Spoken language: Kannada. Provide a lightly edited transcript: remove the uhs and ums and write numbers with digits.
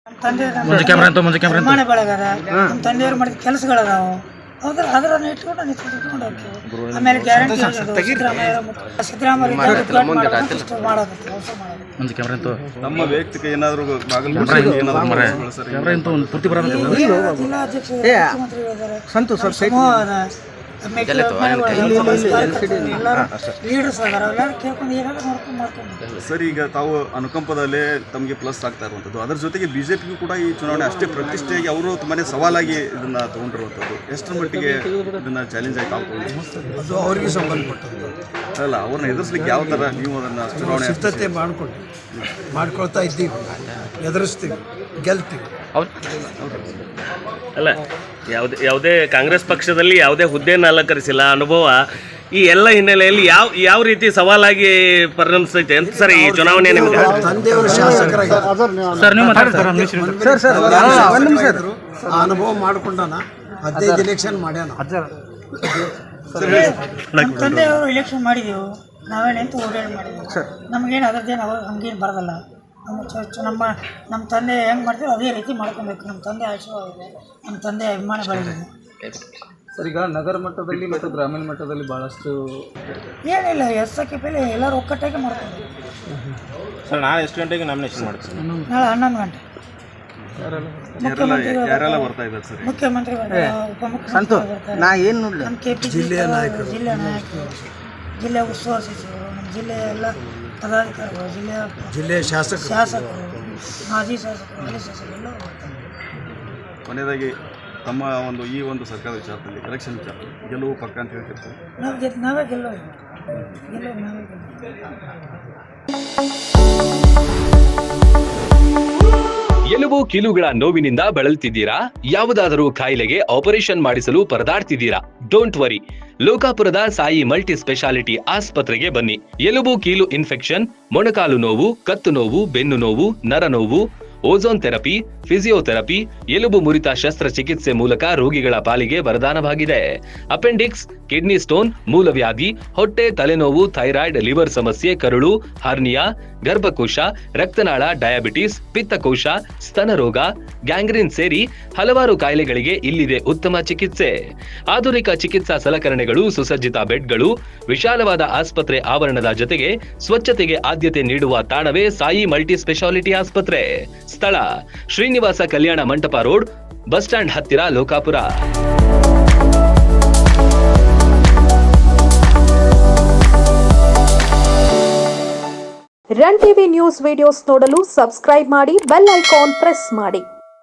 ಮುಂದೆ ಕ್ಯಾಮ್ರಾ ಅಂತ ಪ್ರಮಾಣ ಬೆಳಗದ ನಮ್ಮ ತಂದೆಯವರು ಮಾಡಿದ ಕೆಲಸಗಳದಾವು ಅದರನ್ನು ಇಟ್ಕೊಂಡು ನಿಂತ್ಕೊಂಡು ಹೋಗ್ತೀವಿ. ಆಮೇಲೆ ಗ್ಯಾರಂಟಿ ನಮ್ಮ ವೈಯಕ್ತಿಕ ಏನಾದರೂ ಸರ್, ಈಗ ತಾವು ಅನುಕಂಪದಲ್ಲೇ ತಮಗೆ ಪ್ಲಸ್ ಆಗ್ತಾ ಇರುವಂಥದ್ದು, ಅದರ ಜೊತೆಗೆ ಬಿಜೆಪಿಗೂ ಕೂಡ ಈ ಚುನಾವಣೆ ಅಷ್ಟೇ ಪ್ರತಿಷ್ಠೆಯಾಗಿ ಅವರು ತುಂಬಾನೇ ಸವಾಲಾಗಿ ಇದನ್ನ ತಗೊಂಡಿರುವಂಥದ್ದು. ಎಷ್ಟರ ಮಟ್ಟಿಗೆ ಇದನ್ನ ಚಾಲೆಂಜ್ ಆಗಿ ಅದು ಅವರಿಗೆ ಸಂಬಂಧಪಟ್ಟದ್ದು ಅಲ್ಲ, ಅವ್ರನ್ನ ಎದುರಿಸ್ಲಿಕ್ಕೆ ಯಾವ ಥರ ನೀವು ಅದನ್ನು ಚುನಾವಣೆ ಸಿದ್ಧತೆ ಮಾಡ್ಕೊಳ್ತಾ ಇದ್ದೀವಿ, ಎದುರಿಸ್ತೀವಿ, ಗೆಲ್ತೀವಿ. ಅಲ್ಲ, ಯಾವುದೇ ಕಾಂಗ್ರೆಸ್ ಪಕ್ಷದಲ್ಲಿ ಯಾವುದೇ ಹುದ್ದೆಯನ್ನು ಅಲಂಕರಿಸಿಲ್ಲ ಅನುಭವ. ಈ ಎಲ್ಲ ಹಿನ್ನೆಲೆಯಲ್ಲಿ ಯಾವ ರೀತಿ ಸವಾಲಾಗಿ ಪರಿಣಮಿಸ್ತೈತೆ ಅಂತ ಸರ್ ಈ ಚುನಾವಣೆ ನಿಮಗೆ? ತಂದೆಯವರು ಶಾಸಕರಾಗಿದ್ದರು, ಆ ಅನುಭವ ಮಾಡ್ಕೊಂಡಾನ. 15 ಎಲೆಕ್ಷನ್ ಮಾಡ್ಯಾನ. ನಮ್ಮ ತಂದೆಯವರು ಎಲೆಕ್ಷನ್ ಮಾಡಿದೆವು, ನಾವೇನು ಅಂತ ಓಡಾಡಿ ಮಾಡಿದೆವು. ನಮಗೇನು ಅದರದ್ದೇನು ಹಂಗೇನು ಬರೋದಲ್ಲ. ನಮ್ಮ ತಂದೆ ಹೆಂಗೆ ಮಾಡ್ತೀವಿ ಅದೇ ರೀತಿ ಮಾಡ್ಕೊಬೇಕು. ನಮ್ಮ ತಂದೆ ಆಶೀರ್ವಾದ ಇದೆ, ನಮ್ಮ ತಂದೆ ಅಭಿಮಾನ ಬೆಳೆದಿದೆ. ಸರ್, ಈಗ ನಗರ ಮಟ್ಟದಲ್ಲಿ ಮತ್ತು ಗ್ರಾಮೀಣ ಮಟ್ಟದಲ್ಲಿ ಭಾಳಷ್ಟು ಏನಿಲ್ಲ, SK ಪೈಲೆ ಎಲ್ಲರೂ ಒಕ್ಕಟ್ಟಾಗಿ ಮಾಡ್ಕೊಂಡು. ಸರ್, ನಾಳೆ ಎಷ್ಟು ಗಂಟೆಗೆ ನಾಮಿನೇಷನ್ ಮಾಡ್ತೀವಿ? ನಾಳೆ 11 ಗಂಟೆ. ಯಾರೆಲ್ಲ ಬರ್ತಾ ಇದ್ದಾರೆ ಸರ್? ಮುಖ್ಯಮಂತ್ರಿಗಳು, ಉಪಮುಖ್ಯಮಂತ್ರಿ, ನಮ್ಮ KP ಜಿಲ್ಲೆಯ ನಾಯಕರು, ಜಿಲ್ಲೆಯ ಉಸ್ತುವಾರಿ ಸಚಿವರು, ನಮ್ಮ ಜಿಲ್ಲೆಯ ಎಲ್ಲ ಪದಾಧಿಕಾರಿಗಳು, ಜಿಲ್ಲೆಯ ಶಾಸಕರು, ಮಾಜಿ ಶಾಸಕರು, ಹಾಲಿ ಶಾಸಕರು ಎಲ್ಲ ಬರ್ತಾರೆ. ಕೊನೆಯದಾಗಿ ತಮ್ಮ ಈ ಒಂದು ಸರ್ಕಾರ ವಿಚಾರದಲ್ಲಿ, ಎಲೆಕ್ಷನ್ ವಿಚಾರದಲ್ಲಿ ಗೆಲುವು ಪಕ್ಕ ಅಂತ ಹೇಳ್ತಿರ್ತೀವಿ. ನಾವೇ ಗೆಲ್ಲೋದು. ಎಲುಬು ಕೀಲುಗಳ ನೋವಿನಿಂದ ಬಳಲ್ತಿದ್ದೀರಾ? ಯಾವುದಾದರೂ ಕಾಯಿಲೆಗೆ ಆಪರೇಷನ್ ಮಾಡಿಸಲು ಪರದಾಡ್ತಿದ್ದೀರಾ? ಡೋಂಟ್ ವರಿ, ಲೋಕಾಪುರದ ಸಾಯಿ ಮಲ್ಟಿ ಸ್ಪೆಷಾಲಿಟಿ ಆಸ್ಪತ್ರೆಗೆ ಬನ್ನಿ. ಎಲುಬು ಕೀಲು ಇನ್ಫೆಕ್ಷನ್, ಮೊಣಕಾಲು ನೋವು, ಕತ್ತು ನೋವು, ಬೆನ್ನು ನೋವು, ನರ ನೋವು, ಓಝೋನ್ ಥೆರಪಿ, ಫಿಸಿಯೋಥೆರಪಿ, ಎಲುಬು ಮುರಿತ ಶಸ್ತ್ರಚಿಕಿತ್ಸೆ ಮೂಲಕ ರೋಗಿಗಳ ಪಾಲಿಗೆ ವರದಾನವಾಗಿದೆ. ಅಪೆಂಡಿಕ್ಸ್, ಕಿಡ್ನಿ ಸ್ಟೋನ್, ಮೂಲವ್ಯಾಧಿ, ಹೊಟ್ಟೆ, ತಲೆನೋವು, ಥೈರಾಯ್ಡ್, ಲಿವರ್ ಸಮಸ್ಯೆ, ಕರುಳು, ಹರ್ನಿಯಾ, ಗರ್ಭಕೋಶ, ರಕ್ತನಾಳ, ಡಯಾಬಿಟಿಸ್, ಪಿತ್ತಕೋಶ, ಸ್ತನ ರೋಗ, ಗ್ಯಾಂಗ್ರೀನ್ ಸೇರಿ ಹಲವಾರು ಕಾಯಿಲೆಗಳಿಗೆ ಇಲ್ಲಿದೆ ಉತ್ತಮ ಚಿಕಿತ್ಸೆ. ಆಧುನಿಕ ಚಿಕಿತ್ಸಾ ಸಲಕರಣೆಗಳು, ಸುಸಜ್ಜಿತ ಬೆಡ್ಗಳು, ವಿಶಾಲವಾದ ಆಸ್ಪತ್ರೆ ಆವರಣದ ಜೊತೆಗೆ ಸ್ವಚ್ಛತೆಗೆ ಆದ್ಯತೆ ನೀಡುವ ತಾಣವೇ ಸಾಯಿ ಮಲ್ಟಿ ಸ್ಪೆಷಾಲಿಟಿ ಆಸ್ಪತ್ರೆ. ಸ್ಥಳ: Srinivasa Kalyana Mantapa road, bus stand ಹತ್ತಿರ, Lokapur. Run TV news videos ನೋಡಲು ಸಬ್ಸ್ಕ್ರೈಬ್ ಮಾಡಿ, ಬೆಲ್ ಐಕಾನ್ ಪ್ರೆಸ್ ಮಾಡಿ.